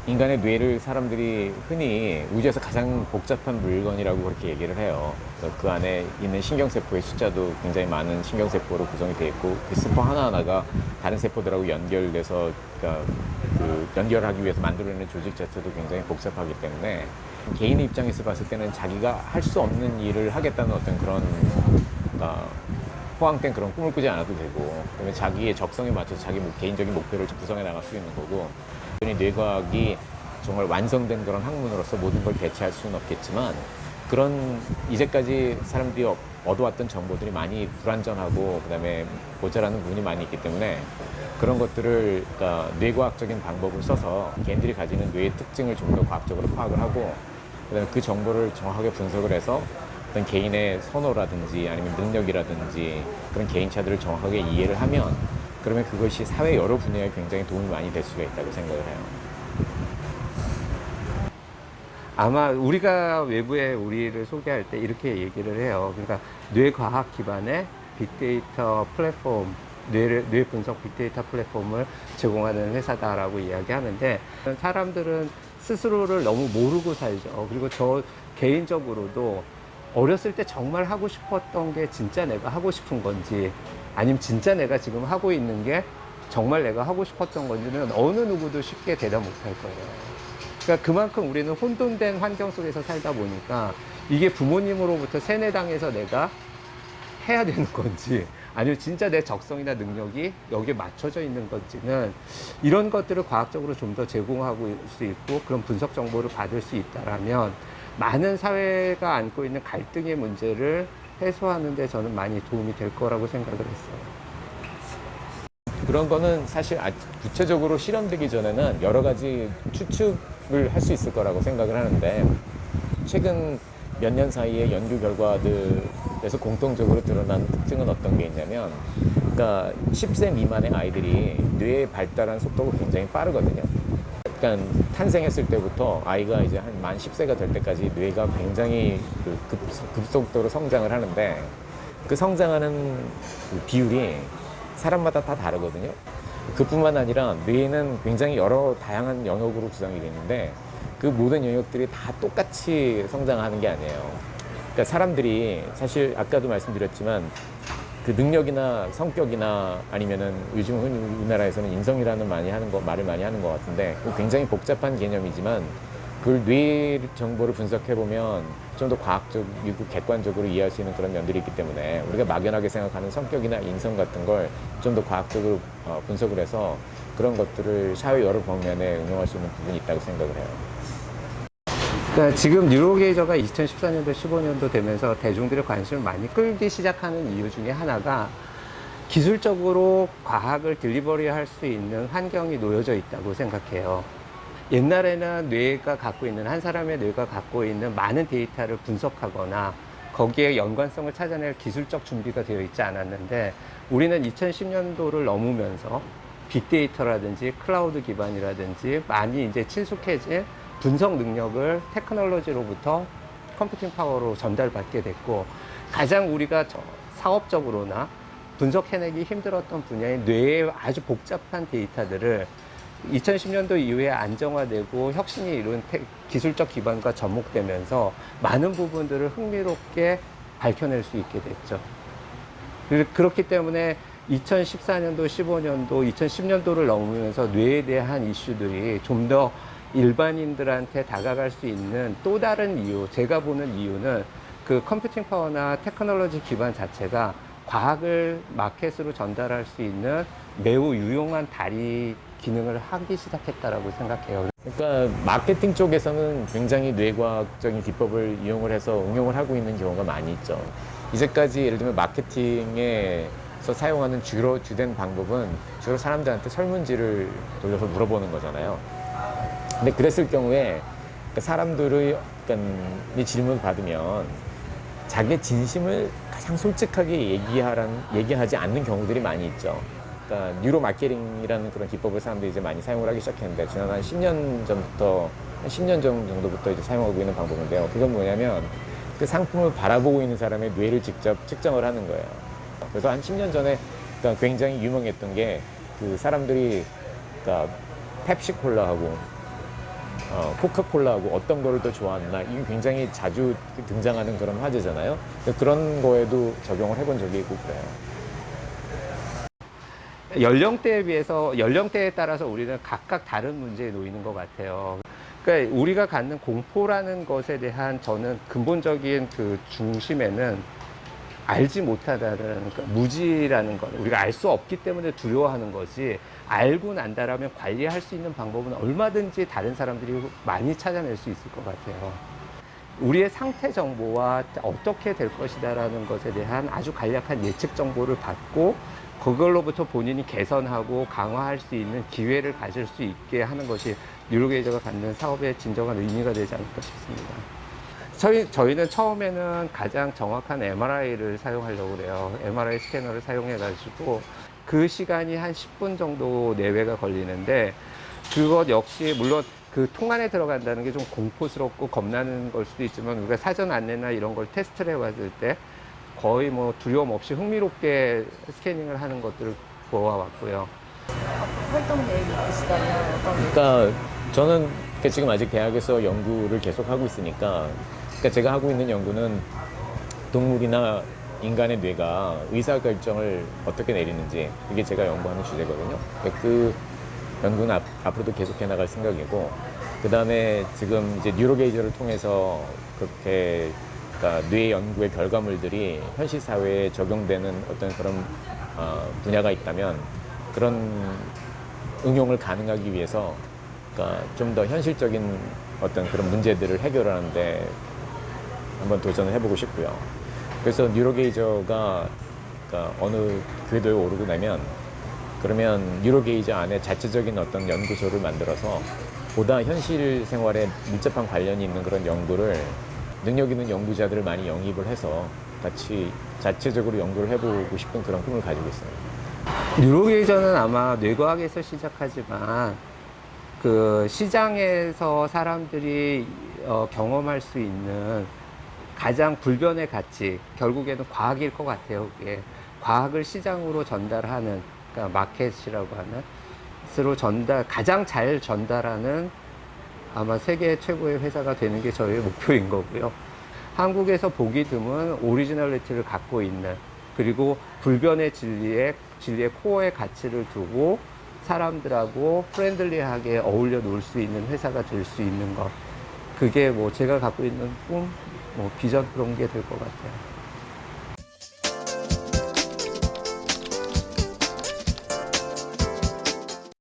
인간의 뇌를 사람들이 흔히 우주에서 가장 복잡한 물건이라고 그렇게 얘기를 해요. 그 안에 있는 신경세포의 숫자도 굉장히 많은 신경세포로 구성이 되어 있고, 그 세포 하나하나가 다른 세포들하고 연결돼서, 그러니까 그 연결하기 위해서 만들어내는 조직 자체도 굉장히 복잡하기 때문에 개인의 입장에서 봤을 때는 자기가 할 수 없는 일을 하겠다는 어떤 그런 포항된 그런 꿈을 꾸지 않아도 되고, 그다음에 자기의 적성에 맞춰서 자기 개인적인 목표를 구성해 나갈 수 있는 거고, 뇌과학이 정말 완성된 그런 학문으로서 모든 걸 대체할 수는 없겠지만, 그런 이제까지 사람들이 얻어왔던 정보들이 많이 불완전하고 그다음에 모자라는 부분이 많이 있기 때문에 그런 것들을, 그러니까 뇌과학적인 방법을 써서 개인들이 가지는 뇌의 특징을 좀 더 과학적으로 파악을 하고, 그다음에 그 정보를 정확하게 분석을 해서 어떤 개인의 선호라든지 아니면 능력이라든지 그런 개인차들을 정확하게 이해를 하면, 그러면 그것이 사회 여러 분야에 굉장히 도움이 많이 될 수가 있다고 생각을 해요. 아마 우리가 외부에 우리를 소개할 때 이렇게 얘기를 해요. 그러니까 뇌과학 기반의 빅데이터 플랫폼, 뇌 분석 빅데이터 플랫폼을 제공하는 회사다라고 이야기하는데, 사람들은 스스로를 너무 모르고 살죠. 그리고 저 개인적으로도 어렸을 때 정말 하고 싶었던 게 진짜 내가 하고 싶은 건지, 아니면 진짜 내가 지금 하고 있는 게 정말 내가 하고 싶었던 건지는 어느 누구도 쉽게 대답 못할 거예요. 그러니까 그만큼 우리는 혼돈된 환경 속에서 살다 보니까 이게 부모님으로부터 세뇌당해서 내가 해야 되는 건지, 아니면 진짜 내 적성이나 능력이 여기에 맞춰져 있는 건지는, 이런 것들을 과학적으로 좀 더 제공하고 수 있고 그런 분석 정보를 받을 수 있다라면 많은 사회가 안고 있는 갈등의 문제를 해소하는 데 저는 많이 도움이 될 거라고 생각을 했어요. 그런 거는 사실 구체적으로 실험되기 전에는 여러 가지 추측을 할 수 있을 거라고 생각을 하는데, 최근 몇 년 사이에 연구 결과들에서 공통적으로 드러난 특징은 어떤 게 있냐면, 그러니까 10세 미만의 아이들이 뇌의 발달하는 속도가 굉장히 빠르거든요. 그러니까 탄생했을 때부터 아이가 이제 한 만 10세가 될 때까지 뇌가 굉장히 급속도로 성장을 하는데, 그 성장하는 그 비율이 사람마다 다 다르거든요. 그뿐만 아니라 뇌는 굉장히 여러 다양한 영역으로 구성이 되어 있는데, 그 모든 영역들이 다 똑같이 성장하는 게 아니에요. 그러니까 사람들이 사실 아까도 말씀드렸지만 그 능력이나 성격이나 아니면은 요즘 흔히 우리나라에서는 인성이라는 말을 많이 하는 것 같은데, 굉장히 복잡한 개념이지만 그걸 뇌 정보를 분석해 보면 좀 더 과학적이고 객관적으로 이해할 수 있는 그런 면들이 있기 때문에, 우리가 막연하게 생각하는 성격이나 인성 같은 걸 좀 더 과학적으로 분석을 해서 그런 것들을 사회 여러 방면에 응용할 수 있는 부분이 있다고 생각을 해요. 그러니까 지금 뉴로게이저가 2014년도, 15년도 되면서 대중들의 관심을 많이 끌기 시작하는 이유 중에 하나가 기술적으로 과학을 딜리버리 할 수 있는 환경이 놓여져 있다고 생각해요. 옛날에는 뇌가 갖고 있는, 한 사람의 뇌가 갖고 있는 많은 데이터를 분석하거나 거기에 연관성을 찾아낼 기술적 준비가 되어 있지 않았는데, 우리는 2010년도를 넘으면서 빅데이터라든지 클라우드 기반이라든지 많이 이제 친숙해진 분석 능력을 테크놀로지로부터 컴퓨팅 파워로 전달받게 됐고, 가장 우리가 사업적으로나 분석해내기 힘들었던 분야인 뇌의 아주 복잡한 데이터들을 2010년도 이후에 안정화되고 혁신이 이룬 기술적 기반과 접목되면서 많은 부분들을 흥미롭게 밝혀낼 수 있게 됐죠. 그렇기 때문에 2014년도, 15년도, 2010년도를 넘으면서 뇌에 대한 이슈들이 좀 더 일반인들한테 다가갈 수 있는 또 다른 이유, 제가 보는 이유는 그 컴퓨팅 파워나 테크놀로지 기반 자체가 과학을 마켓으로 전달할 수 있는 매우 유용한 다리 기능을 하기 시작했다라고 생각해요. 그러니까 마케팅 쪽에서는 굉장히 뇌과학적인 기법을 이용을 해서 응용을 하고 있는 경우가 많이 있죠. 이제까지 예를 들면 마케팅에서 사용하는 주된 방법은 주로 사람들한테 설문지를 돌려서 물어보는 거잖아요. 근데 그랬을 경우에 사람들이 이 질문을 받으면 자기의 진심을 가장 솔직하게 얘기하지 않는 경우들이 많이 있죠. 그러니까 뉴로 마케팅이라는 그런 기법을 사람들이 이제 많이 사용을 하기 시작했는데, 지난 한 10년 전부터, 한 10년 정도부터 이제 사용하고 있는 방법인데요. 그건 뭐냐면 그 상품을 바라보고 있는 사람의 뇌를 직접 측정을 하는 거예요. 그래서 한 10년 전에 그러니까 굉장히 유명했던 게, 그 사람들이 그러니까 펩시콜라하고 코카콜라하고 어떤 거를 더 좋아하나 이게 굉장히 자주 등장하는 그런 화제잖아요. 그런 거에도 적용을 해본 적이 있고 그래요. 연령대에 비해서 연령대에 따라서 우리는 각각 다른 문제에 놓이는 것 같아요. 그러니까 우리가 갖는 공포라는 것에 대한 저는 근본적인 그 중심에는 알지 못하다는 그러니까 무지라는 것 우리가 알 수 없기 때문에 두려워하는 거지 알고 난다라면 관리할 수 있는 방법은 얼마든지 다른 사람들이 많이 찾아낼 수 있을 것 같아요. 우리의 상태 정보와 어떻게 될 것이다라는 것에 대한 아주 간략한 예측 정보를 받고 그걸로부터 본인이 개선하고 강화할 수 있는 기회를 가질 수 있게 하는 것이 뉴로게이저가 갖는 사업의 진정한 의미가 되지 않을까 싶습니다. 저희는 처음에는 가장 정확한 MRI를 사용하려고 그래요. MRI 스캐너를 사용해가지고 그 시간이 한 10분 정도 내외가 걸리는데 그것 역시 물론 그 통 안에 들어간다는 게 좀 공포스럽고 겁나는 걸 수도 있지만 우리가 사전 안내나 이런 걸 테스트를 해봤을 때 거의 뭐 두려움 없이 흥미롭게 스캐닝을 하는 것들을 보아왔고요. 활동 계획이 있으시다면 어떤 게 그러니까 저는 지금 아직 대학에서 연구를 계속 하고 있으니까 그러니까 제가 하고 있는 연구는 동물이나 인간의 뇌가 의사결정을 어떻게 내리는지 이게 제가 연구하는 주제거든요. 그러니까 그 연구는 앞으로도 계속해 나갈 생각이고 그 다음에 지금 이제 뉴로게이저를 통해서 그렇게 그러니까 뇌 연구의 결과물들이 현실 사회에 적용되는 어떤 그런 분야가 있다면 그런 응용을 가능하기 위해서 그러니까 좀 더 현실적인 어떤 그런 문제들을 해결하는데 한번 도전을 해보고 싶고요. 그래서 뉴로게이저가 그러니까 어느 궤도에 오르고 나면 그러면 뉴로게이저 안에 자체적인 어떤 연구소를 만들어서 보다 현실 생활에 밀접한 관련이 있는 그런 연구를 능력 있는 연구자들을 많이 영입을 해서 같이 자체적으로 연구를 해보고 싶은 그런 꿈을 가지고 있습니다. 뉴로게이저는 아마 뇌과학에서 시작하지만 그 시장에서 사람들이 경험할 수 있는 가장 불변의 가치 결국에는 과학일 것 같아요. 그게 과학을 시장으로 전달하는 그러니까 마켓이라고 하는 스로 가장 잘 전달하는 아마 세계 최고의 회사가 되는 게 저희의 목표인 거고요. 한국에서 보기 드문 오리지널리티를 갖고 있는 그리고 불변의 진리의 코어의 가치를 두고 사람들하고 프렌들리하게 어울려 놀 수 있는 회사가 될 수 있는 것. 그게 뭐 제가 갖고 있는 꿈, 뭐 비전 그런 게 될 것 같아요.